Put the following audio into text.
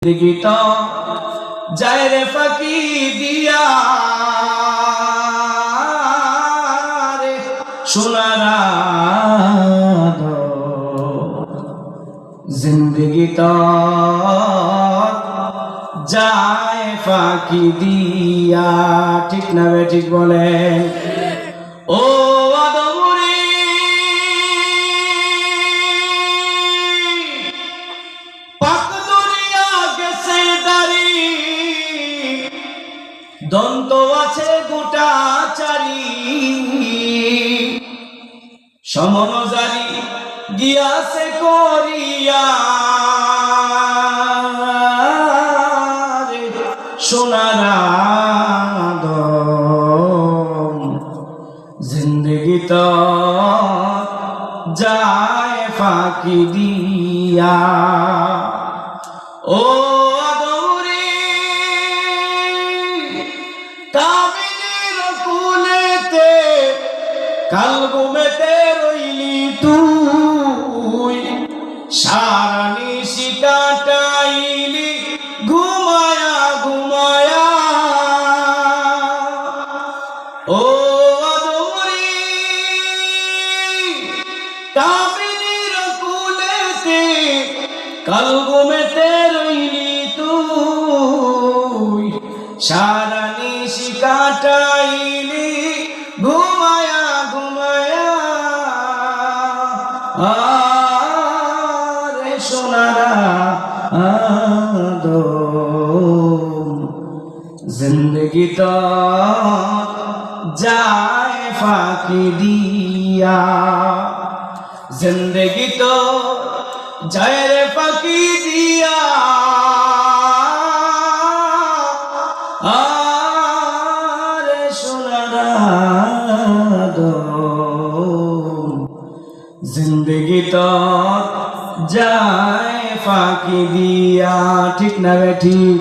জিন্দগিটা যায় রে ফাঁকি দিয়া রে সোনার জিন্দগিটা যায় ফাঁকি দিয়া। ঠিক না বে ঠিক বলেন ও আদমরে পাক দুনিয়া গেছে দাড়ি দন্ত আছে গোটা চারি সমনজারি গিয়াছে করিয়া সোনার জিন্দগিটা যায় ফাঁকি দিয়া। ও আদমরে কামিনীর কুলেতে কাল ঘুমেতে রইলি তুই সারা নিশি কাটাইলি ঘুমায়া ঘুমায়া। ও আদমরে কামিনীর কুলেতে কাল ঘুমেতে রইলি তুই সারা নিশি কাটাইলি ঘুমায়া ঘুমায়া। আরে সোনারা জিন্দগিটা যায় ফাঁকি দিয়া। জিন্দগিটা যায় রে ফাঁকি দিয়া আরে সোনারা জিন্দগিটা যায় ফাঁকি দিয়া। ঠিক না বে ঠিক?